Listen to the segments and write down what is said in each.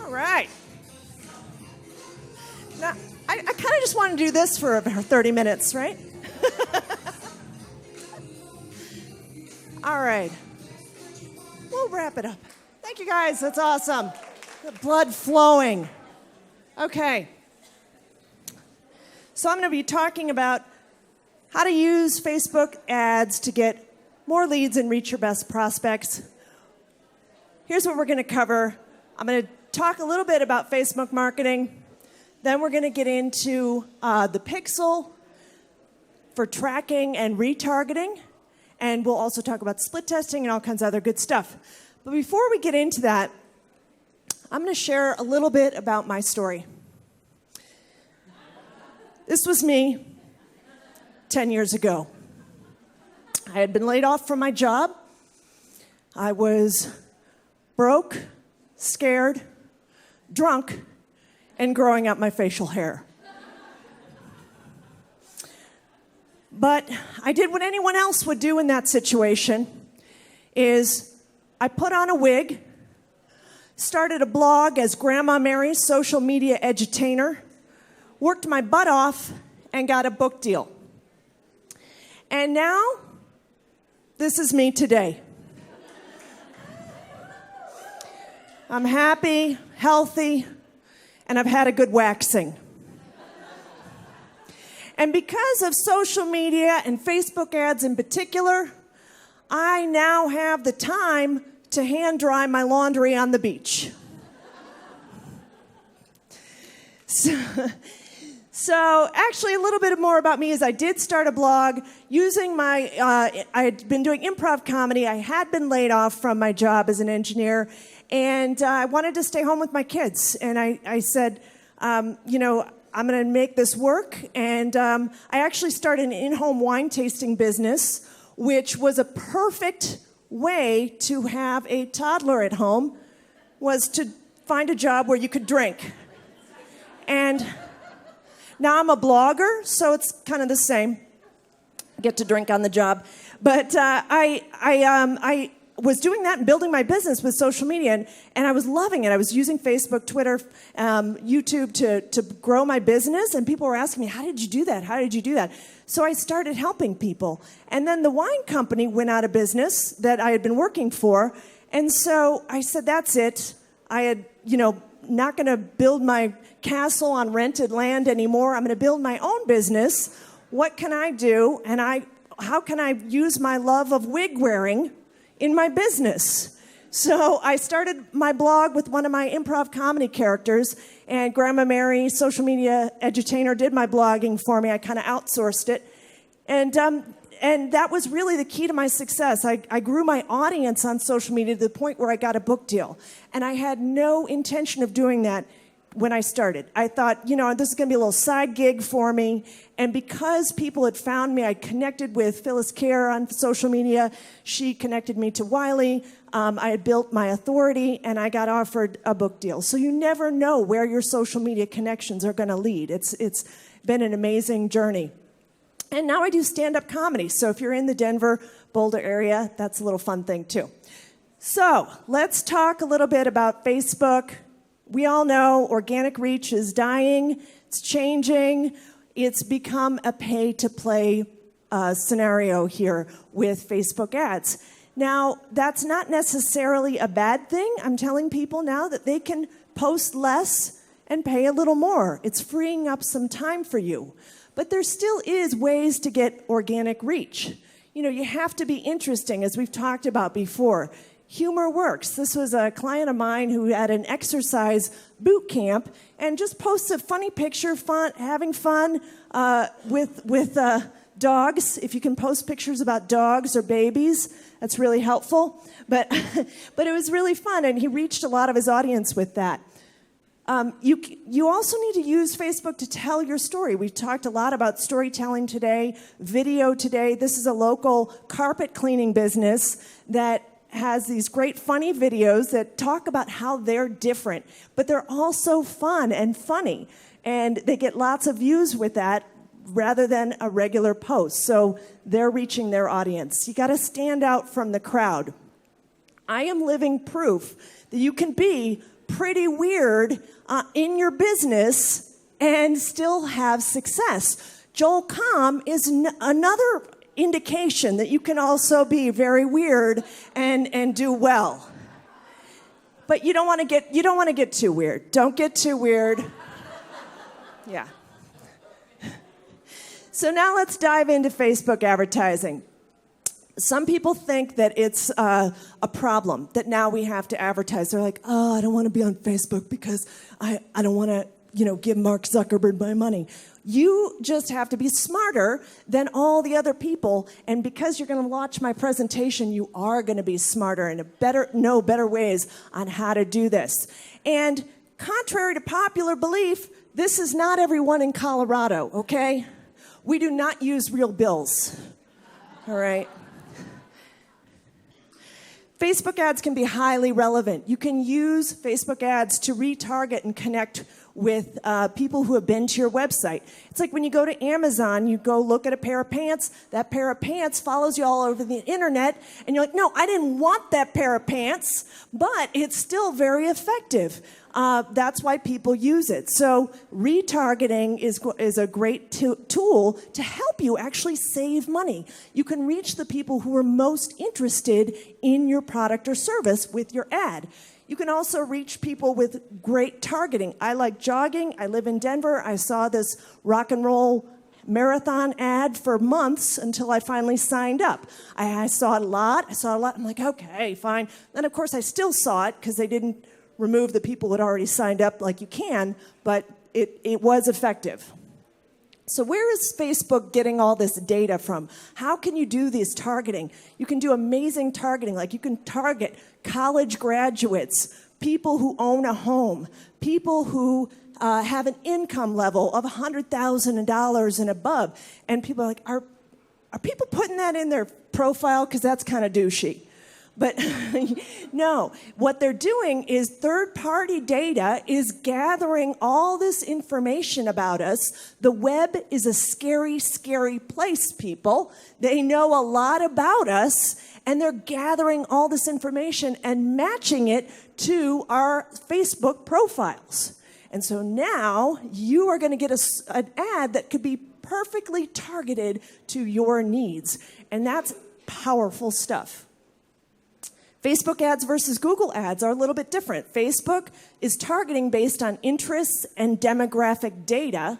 All right. Now, I kind of just want to do this for about 30 minutes, right? All right. We'll wrap it up. Thank you, guys. That's awesome. The blood flowing. Okay. So I'm going to be talking about how to use Facebook ads to get more leads and reach your best prospects. Here's what we're going to cover. I'm going to talk a little bit about Facebook marketing. Then we're going to get into the pixel for tracking and retargeting. And we'll also talk about split testing and all kinds of other good stuff. But before we get into that, I'm going to share a little bit about my story. This was me 10 years ago. I had been laid off from my job. I was broke, scared, drunk, and growing out my facial hair. But I did what anyone else would do in that situation, is I put on a wig, started a blog as Grandma Mary's social media edutainer, worked my butt off, and got a book deal. And now, this is me today. I'm happy, healthy, and I've had a good waxing. And because of social media and Facebook ads in particular, I now have the time to hand dry my laundry on the beach. So actually, a little bit more about me is I did start a blog using my, I had been doing improv comedy. I had been laid off from my job as an engineer, and I wanted to stay home with my kids. And I said, I'm going to make this work. And I actually started an in-home wine tasting business, which was a perfect way to have a toddler at home, was to find a job where you could drink. And now I'm a blogger, so it's kind of the same. I get to drink on the job. But I was doing that and building my business with social media, and I was loving it. I was using Facebook, Twitter, YouTube to grow my business, and people were asking me, how did you do that? How did you do that? So I started helping people. And then the wine company went out of business that I had been working for, and so I said, that's it. I had, not going to build my castle on rented land anymore. I'm going to build my own business. What can I do? And how can I use my love of wig wearing in my business? So I started my blog with one of my improv comedy characters, and Grandma Mary, social media edutainer, did my blogging for me. I kind of outsourced it. And that was really the key to my success. I grew my audience on social media to the point where I got a book deal. And I had no intention of doing that when I started. I thought, this is going to be a little side gig for me. And because people had found me, I connected with Phyllis Kerr on social media. She connected me to Wiley. I had built my authority, and I got offered a book deal. So you never know where your social media connections are going to lead. It's been an amazing journey. And now I do stand-up comedy. So if you're in the Denver, Boulder area, that's a little fun thing too. So let's talk a little bit about Facebook. We all know organic reach is dying. It's changing. It's become a pay-to-play scenario here with Facebook ads. Now, that's not necessarily a bad thing. I'm telling people now that they can post less and pay a little more. It's freeing up some time for you. But there still is ways to get organic reach. You have to be interesting, as we've talked about before. Humor works. This was a client of mine who had an exercise boot camp and just posts a funny picture, having fun with dogs. If you can post pictures about dogs or babies, that's really helpful. But it was really fun, and he reached a lot of his audience with that. You also need to use Facebook to tell your story. We've talked a lot about storytelling today, video today. This is a local carpet cleaning business that has these great funny videos that talk about how they're different, but they're also fun and funny, and they get lots of views with that rather than a regular post. So they're reaching their audience. You got to stand out from the crowd. I am living proof that you can be pretty weird in your business and still have success. Joel Comm is another indication that you can also be very weird and do well. But you don't want to get too weird. Don't get too weird. Yeah. So now let's dive into Facebook advertising. Some people think that it's a problem, that now we have to advertise. They're like, oh, I don't want to be on Facebook because I don't want to, give Mark Zuckerberg my money. You just have to be smarter than all the other people, and because you're going to watch my presentation, you are going to be smarter and know better ways on how to do this. And contrary to popular belief, this is not everyone in Colorado, okay? We do not use real bills, all right? Facebook ads can be highly relevant. You can use Facebook ads to retarget and connect with people who have been to your website. It's like when you go to Amazon, you go look at a pair of pants, that pair of pants follows you all over the internet, and you're like, no, I didn't want that pair of pants, but it's still very effective. That's why people use it. So retargeting is a great tool to help you actually save money. You can reach the people who are most interested in your product or service with your ad. You can also reach people with great targeting. I like jogging. I live in Denver. I saw this rock and roll marathon ad for months until I finally signed up. I saw it a lot. I'm like, okay, fine. Then, of course, I still saw it because they didn't remove the people who had already signed up like you can, but it was effective. So where is Facebook getting all this data from? How can you do this targeting? You can do amazing targeting, like you can target college graduates, people who own a home, people who have an income level of $100,000 and above. And people are like, are people putting that in their profile? Because that's kind of douchey. But no, what they're doing is third-party data is gathering all this information about us. The web is a scary, scary place, people. They know a lot about us, and they're gathering all this information and matching it to our Facebook profiles. And so now you are going to get an ad that could be perfectly targeted to your needs. And that's powerful stuff. Facebook ads versus Google ads are a little bit different. Facebook is targeting based on interests and demographic data.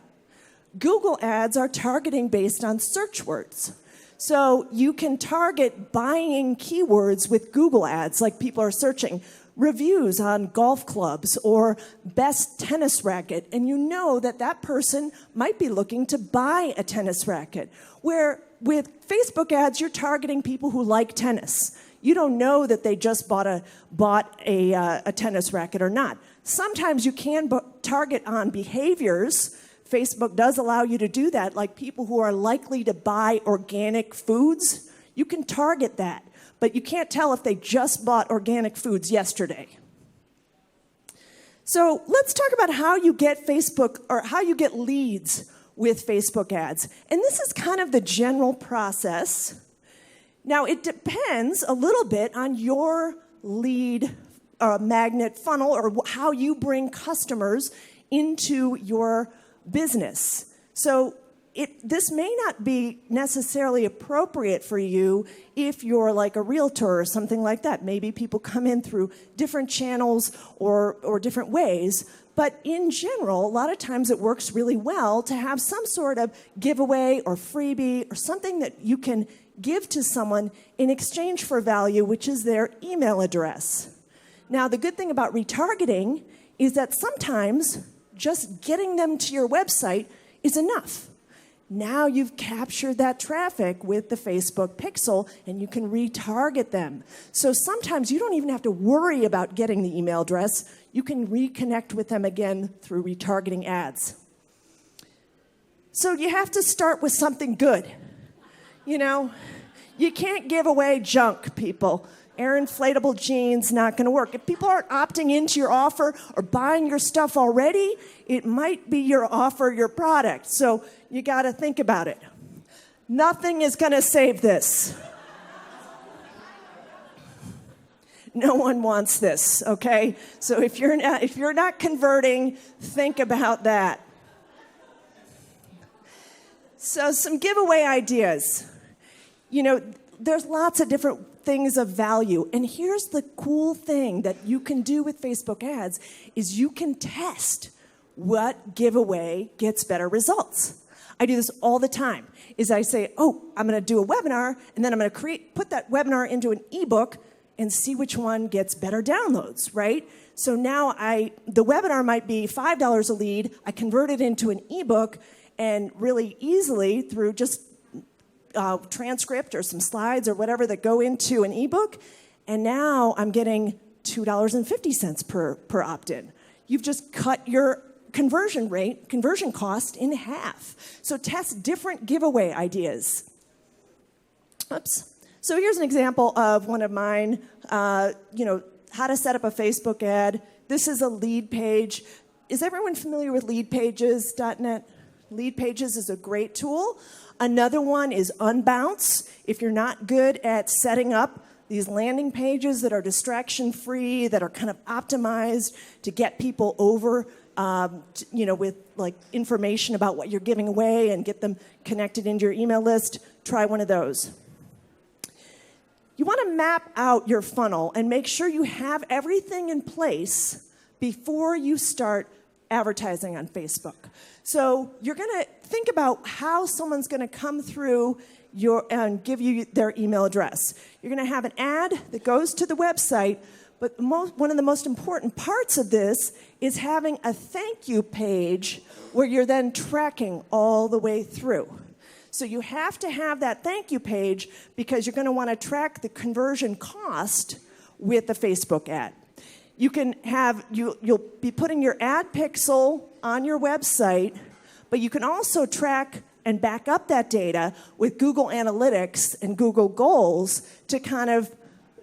Google ads are targeting based on search words. So you can target buying keywords with Google ads, like people are searching reviews on golf clubs or best tennis racket, and you know that that person might be looking to buy a tennis racket. Where with Facebook ads, you're targeting people who like tennis. You don't know that they just bought a tennis racket or not. Sometimes you can target on behaviors. Facebook does allow you to do that, like people who are likely to buy organic foods. You can target that, but you can't tell if they just bought organic foods yesterday. So let's talk about how you get Facebook or how you get leads with Facebook ads. And this is kind of the general process. Now, it depends a little bit on your lead magnet funnel or how you bring customers into your business. So this may not be necessarily appropriate for you if you're like a realtor or something like that. Maybe people come in through different channels or different ways. But in general, a lot of times it works really well to have some sort of giveaway or freebie or something that you can give to someone in exchange for value, which is their email address. Now, the good thing about retargeting is that sometimes just getting them to your website is enough. Now you've captured that traffic with the Facebook pixel, and you can retarget them. So sometimes you don't even have to worry about getting the email address. You can reconnect with them again through retargeting ads. So you have to start with something good. You know, you can't give away junk, people. Air inflatable jeans, not going to work. If people aren't opting into your offer or buying your stuff already, it might be your offer, your product. So you got to think about it. Nothing is going to save this. No one wants this, okay? So if you're not converting, think about that. So some giveaway ideas. There's lots of different things of value. And here's the cool thing that you can do with Facebook ads is you can test what giveaway gets better results. I do this all the time. Is I say, I'm going to do a webinar, and then I'm going to put that webinar into an ebook and see which one gets better downloads, right? So now the webinar might be $5 a lead. I convert it into an ebook, and really easily through just transcript or some slides or whatever that go into an ebook, and now I'm getting $2.50 per opt-in. You've just cut your conversion cost in half. So test different giveaway ideas. Oops. So here's an example of one of mine, how to set up a Facebook ad. This is a lead page. Is everyone familiar with leadpages.net? Leadpages is a great tool. Another one is Unbounce. If you're not good at setting up these landing pages that are distraction-free, that are kind of optimized to get people over, with like information about what you're giving away and get them connected into your email list, try one of those. You want to map out your funnel and make sure you have everything in place before you start advertising on Facebook. So you're going to think about how someone's going to come through and give you their email address. You're going to have an ad that goes to the website, but one of the most important parts of this is having a thank you page where you're then tracking all the way through. So you have to have that thank you page because you're going to want to track the conversion cost with the Facebook ad. You'll be putting your ad pixel on your website, but you can also track and back up that data with Google Analytics and Google Goals to kind of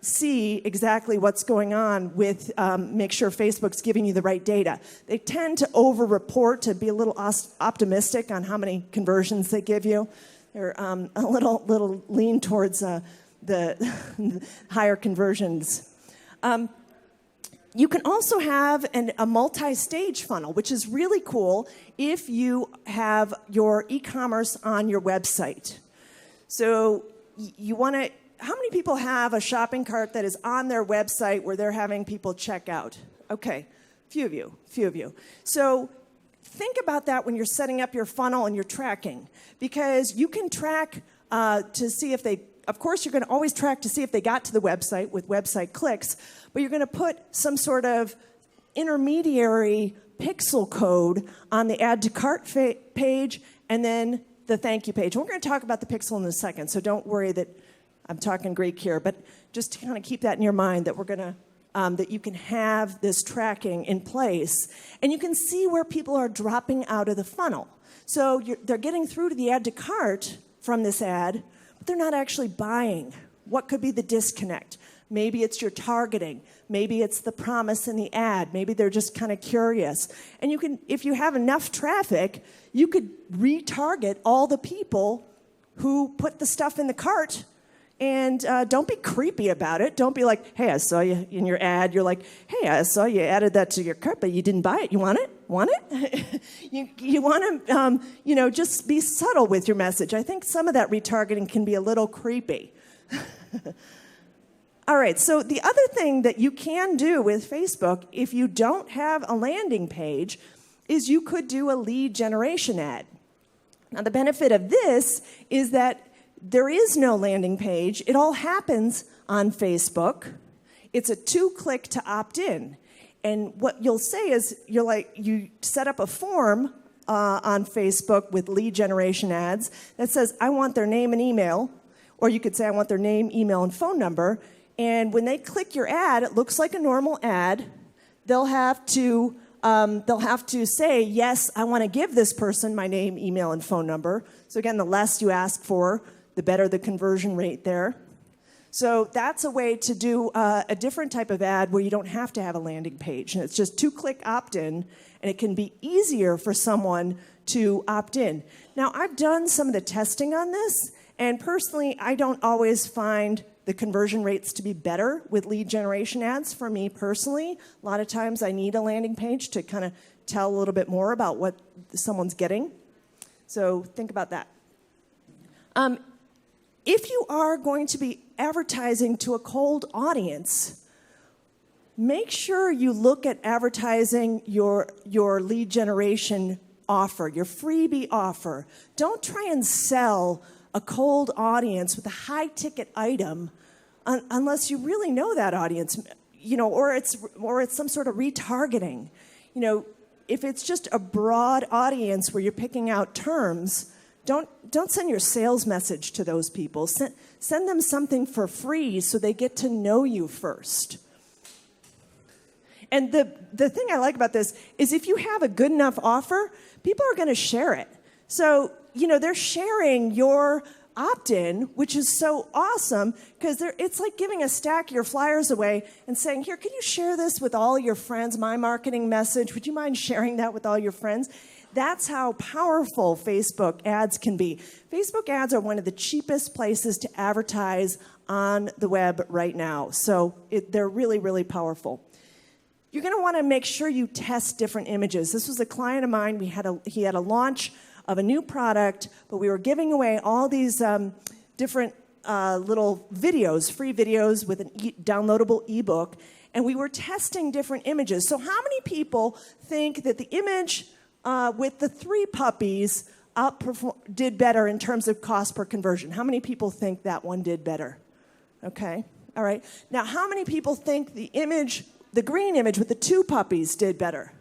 see exactly what's going on with, make sure Facebook's giving you the right data. They tend to over-report to be a little optimistic on how many conversions they give you. They're a little lean towards the higher conversions. You can also have a multi-stage funnel, which is really cool if you have your e-commerce on your website. So you want to, how many people have a shopping cart that is on their website where they're having people check out? Okay, few of you. So think about that when you're setting up your funnel and you're tracking, because you can track to see if they, of course, you're going to always track to see if they got to the website with website clicks, but you're going to put some sort of intermediary pixel code on the add to cart page and then the thank you page. And we're going to talk about the pixel in a second, so don't worry that I'm talking Greek here, but just to kind of keep that in your mind that we're going to that you can have this tracking in place, and you can see where people are dropping out of the funnel. So they're getting through to the add to cart from this ad, but they're not actually buying. What could be the disconnect? Maybe it's your targeting. Maybe it's the promise in the ad. Maybe they're just kind of curious. And you can, if you have enough traffic, you could retarget all the people who put the stuff in the cart. And don't be creepy about it. Don't be like, hey, I saw you in your ad. You're like, hey, I saw you added that to your cart, but you didn't buy it. You want it? Want it? you want to, just be subtle with your message. I think some of that retargeting can be a little creepy. All right, so the other thing that you can do with Facebook, if you don't have a landing page, is you could do a lead generation ad. Now, the benefit of this is that there is no landing page. It all happens on Facebook. It's a 2-click to opt in. And what you'll say is you set up a form on Facebook with lead generation ads that says, I want their name and email, or you could say, I want their name, email, and phone number. And when they click your ad, it looks like a normal ad. They'll have to say, yes, I want to give this person my name, email, and phone number. So again, the less you ask for, the better the conversion rate there. So that's a way to do a different type of ad where you don't have to have a landing page. And it's just 2-click opt-in, and it can be easier for someone to opt in. Now, I've done some of the testing on this, and personally, I don't always find the conversion rates to be better with lead generation ads for me personally. A lot of times I need a landing page to kind of tell a little bit more about what someone's getting. So think about that. If you are going to be advertising to a cold audience, make sure you look at advertising your lead generation offer, your freebie offer. Don't try and sell a cold audience with a high-ticket item unless you really know that audience, or it's some sort of retargeting. If it's just a broad audience where you're picking out terms, don't send your sales message to those people. Send them something for free so they get to know you first. And the thing I like about this is if you have a good enough offer, people are going to share it. So, they're sharing your opt-in, which is so awesome because it's like giving a stack of your flyers away and saying, here, can you share this with all your friends, my marketing message? Would you mind sharing that with all your friends? That's how powerful Facebook ads can be. Facebook ads are one of the cheapest places to advertise on the web right now. So they're really, really powerful. You're going to want to make sure you test different images. This was a client of mine. He had a launch of a new product, but we were giving away all these different little videos, free videos with an downloadable ebook, and we were testing different images. So how many people think that the image with the 3 puppies did better in terms of cost per conversion? How many people think that one did better? Okay, all right. Now, how many people think the green image with the 2 puppies did better?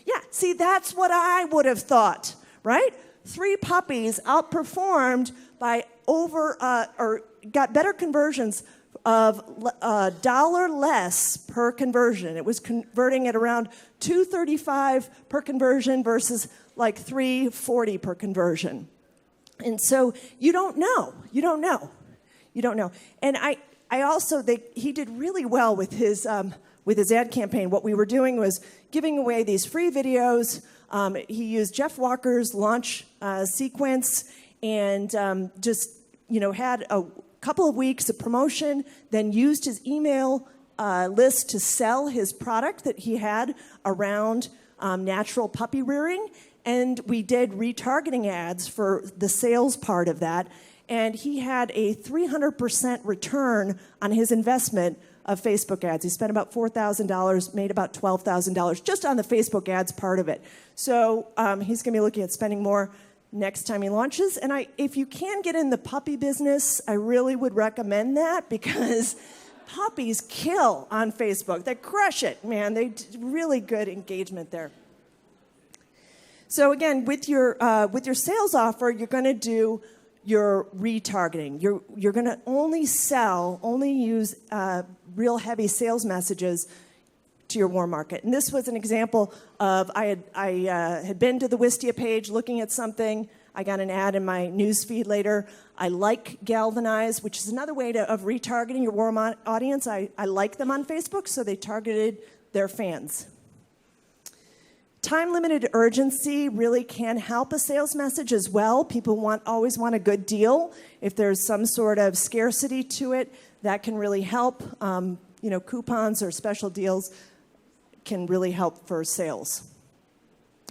Yeah, see, that's what I would have thought, right? 3 puppies outperformed by or got better conversions of $1 less per conversion. It was converting at around $2.35 per conversion versus like $3.40 per conversion. And so you don't know. And I also he did really well with his ad campaign. What we were doing was giving away these free videos. He used Jeff Walker's launch sequence and had a couple of weeks of promotion, then used his email list to sell his product that he had around natural puppy rearing. And we did retargeting ads for the sales part of that. And he had a 300% return on his investment of Facebook ads. He spent about $4,000, made about $12,000 just on the Facebook ads part of it. So he's going to be looking at spending more next time he launches. And if you can get in the puppy business, I really would recommend that because puppies kill on Facebook. They crush it, man. They really good engagement there. So again, with your sales offer, you're going to do your retargeting. You're going to only use real heavy sales messages to your warm market. And this was an example of I had been to the Wistia page looking at something. I got an ad in my news feed later. I like Galvanize, which is another way of retargeting your warm audience. I like them on Facebook, so they targeted their fans. Time-limited urgency really can help a sales message as well. People always want a good deal. If there's some sort of scarcity to it, that can really help. Coupons or special deals can really help for sales.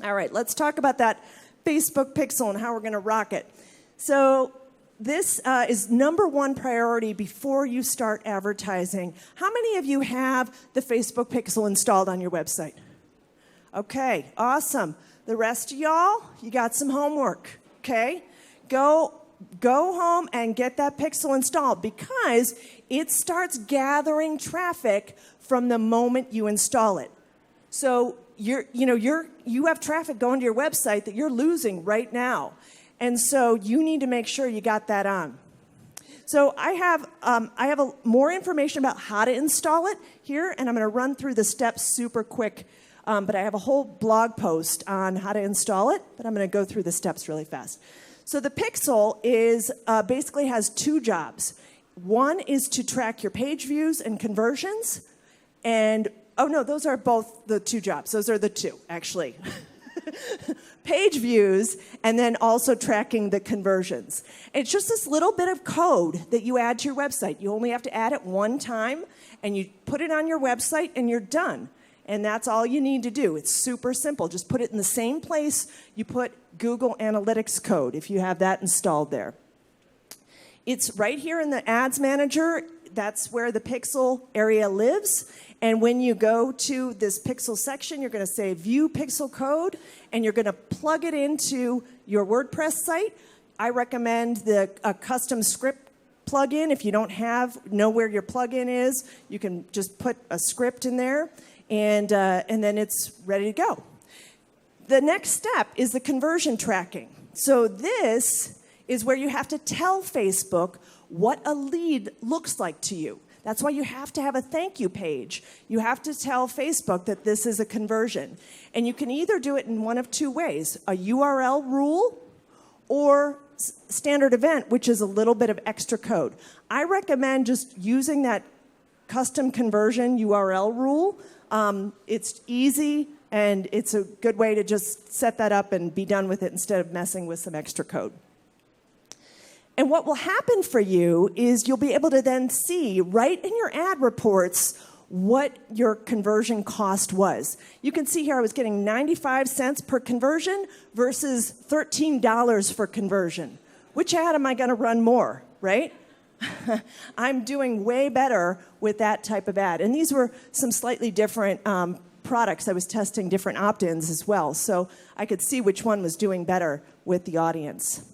All right, let's talk about that Facebook pixel and how we're going to rock it. So this is #1 priority before you start advertising. How many of you have the Facebook pixel installed on your website? Okay, awesome. The rest of y'all, you got some homework, okay? Go home and get that pixel installed because it starts gathering traffic from the moment you install it. So you have traffic going to your website that you're losing right now. And so you need to make sure you got that on. So I have more information about how to install it here, and I'm going to run through the steps super quick. But I have a whole blog post on how to install it, but I'm going to go through the steps really fast. So the Pixel basically has 2 jobs. One is to track your page views and conversions. And, those are both the 2 jobs. Those are the 2, actually. page views, and then also tracking the conversions. It's just this little bit of code that you add to your website. You only have to add it one time, and you put it on your website, and you're done. And that's all you need to do. It's super simple. Just put it in the same place you put Google Analytics code, if you have that installed there. It's right here in the Ads Manager. That's where the pixel area lives. And when you go to this pixel section, you're going to say View Pixel Code, and you're going to plug it into your WordPress site. I recommend a custom script plugin. If you don't know where your plugin is, you can just put a script in there, and then it's ready to go. The next step is the conversion tracking. So this is where you have to tell Facebook what a lead looks like to you. That's why you have to have a thank you page. You have to tell Facebook that this is a conversion. And you can either do it in one of two ways, a URL rule or standard event, which is a little bit of extra code. I recommend just using that custom conversion URL rule. It's easy, and it's a good way to just set that up and be done with it instead of messing with some extra code. And what will happen for you is you'll be able to then see right in your ad reports what your conversion cost was. You can see here I was getting 95 cents per conversion versus $13 for conversion. Which ad am I going to run more, right? I'm doing way better with that type of ad. And these were some slightly different products. I was testing different opt-ins as well, so I could see which one was doing better with the audience.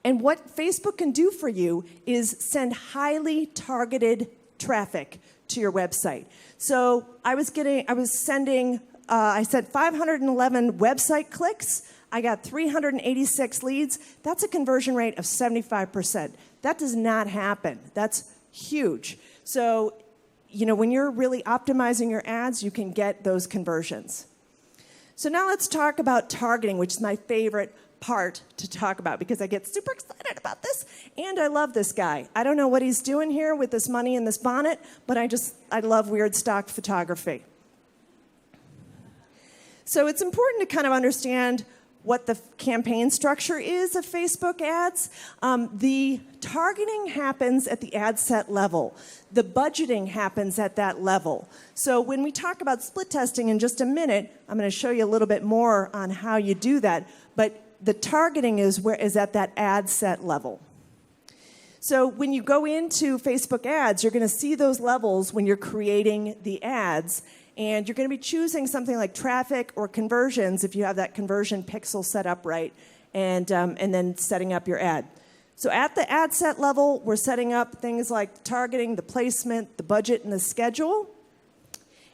And what Facebook can do for you is send highly targeted traffic to your website. So I sent 511 website clicks. I got 386 leads. That's a conversion rate of 75%. That does not happen. That's huge. So, when you're really optimizing your ads, you can get those conversions. So now let's talk about targeting, which is my favorite part to talk about because I get super excited about this, and I love this guy. I don't know what he's doing here with this money in this bonnet, but I love weird stock photography. So it's important to kind of understand what the campaign structure is of Facebook ads. The targeting happens at the ad set level. The budgeting happens at that level. So when we talk about split testing in just a minute, I'm going to show you a little bit more on how you do that. But the targeting is at that ad set level. So when you go into Facebook ads, you're going to see those levels when you're creating the ads. And you're going to be choosing something like traffic or conversions if you have that conversion pixel set up right, and then setting up your ad. So at the ad set level, we're setting up things like the targeting, the placement, the budget, and the schedule.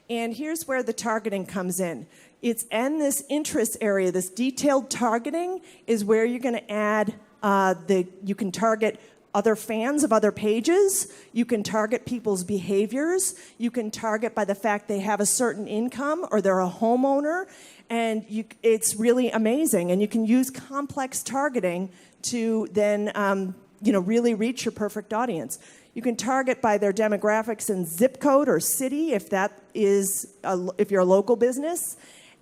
And here's where the targeting comes in. It's in this interest area, this detailed targeting is where you're going to add, you can target other fans of other pages. You can target people's behaviors. You can target by the fact they have a certain income or they're a homeowner. And it's really amazing. And you can use complex targeting to then really reach your perfect audience. You can target by their demographics and zip code or city if you're a local business.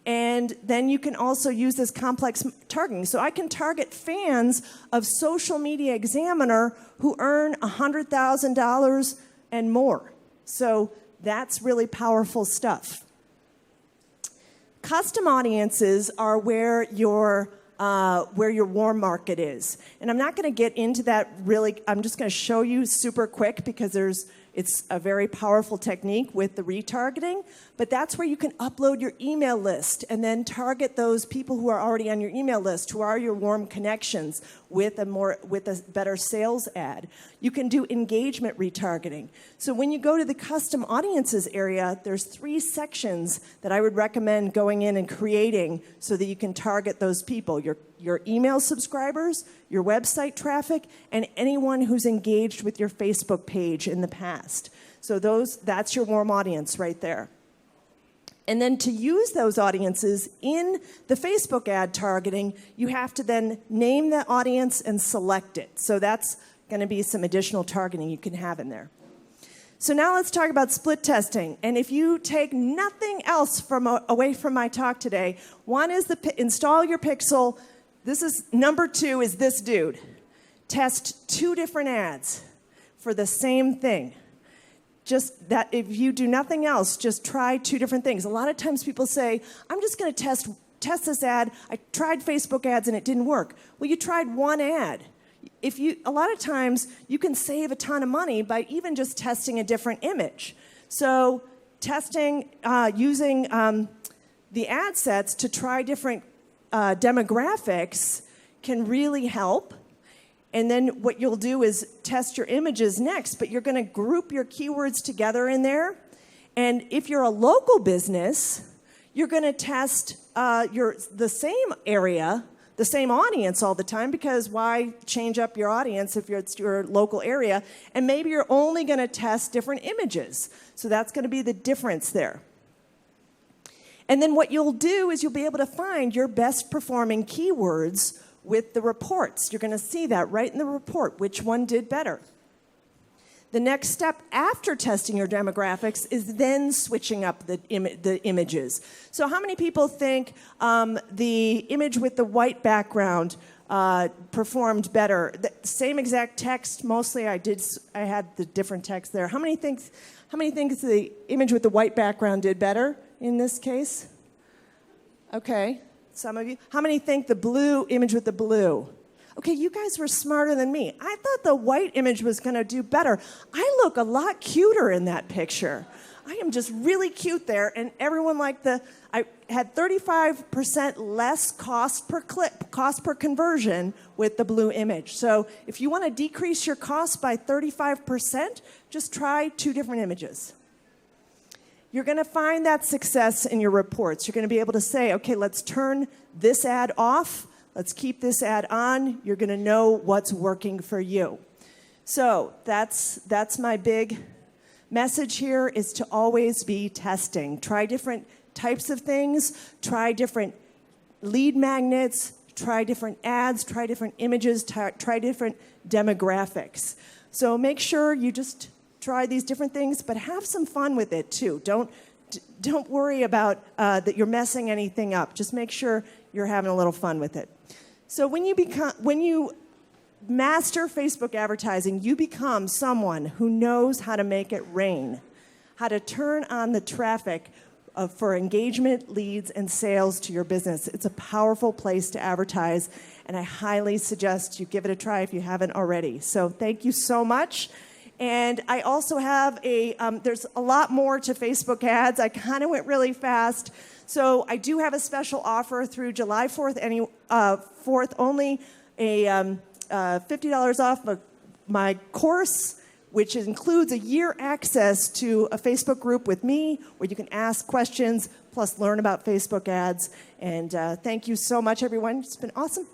And then you can also use this complex targeting. So I can target fans of Social Media Examiner who earn $100,000 and more. So that's really powerful stuff. Custom audiences are where your warm market is. And I'm not going to get into that really. I'm just going to show you super quick because it's a very powerful technique with the retargeting, but that's where you can upload your email list and then target those people who are already on your email list, who are your warm connections with a better sales ad. You can do engagement retargeting. So when you go to the custom audiences area, there's 3 sections that I would recommend going in and creating so that you can target those people, your email subscribers, your website traffic, and anyone who's engaged with your Facebook page in the past. So that's your warm audience right there. And then to use those audiences in the Facebook ad targeting, you have to then name the audience and select it. So that's going to be some additional targeting you can have in there. So now let's talk about split testing. And if you take nothing else away from my talk today, one is install your pixel. This is number 2 is this dude. Test 2 different ads for the same thing. Just that if you do nothing else, just try 2 different things. A lot of times people say, I'm just going to test this ad. I tried Facebook ads and it didn't work. Well, you tried 1 ad. A lot of times you can save a ton of money by even just testing a different image. So testing, using the ad sets to try different demographics can really help. And then what you'll do is test your images next, but you're going to group your keywords together in there. And if you're a local business, you're going to test the same area, the same audience all the time, because why change up your audience if it's your local area? And maybe you're only going to test different images. So that's going to be the difference there. And then what you'll do is you'll be able to find your best performing keywords with the reports. You're going to see that right in the report, which one did better. The next step after testing your demographics is then switching up the images. So how many people think the image with the white background performed better? The same exact text, mostly I had the different text there. How many think the image with the white background did better in this case? Okay. Some of you. How many think the blue image with the blue? Okay, you guys were smarter than me. I thought the white image was going to do better. I look a lot cuter in that picture. I am just really cute there, and everyone liked I had 35% less cost per click, cost per conversion with the blue image. So if you want to decrease your cost by 35%, just try 2 different images. You're going to find that success in your reports. You're going to be able to say, okay, let's turn this ad off. Let's keep this ad on. You're going to know what's working for you. So that's my big message here, is to always be testing. Try different types of things. Try different lead magnets. Try different ads. Try different images. Try different demographics. So make sure you just try these different things, but have some fun with it too. Don't worry about that you're messing anything up. Just make sure you're having a little fun with it. So when you master Facebook advertising, you become someone who knows how to make it rain, how to turn on the traffic for engagement, leads, and sales to your business. It's a powerful place to advertise, and I highly suggest you give it a try if you haven't already. So thank you so much. And I also have there's a lot more to Facebook ads. I kind of went really fast. So I do have a special offer through July 4th, 4th only, $50 off my course, which includes a year access to a Facebook group with me where you can ask questions plus learn about Facebook ads. And thank you so much, everyone. It's been awesome.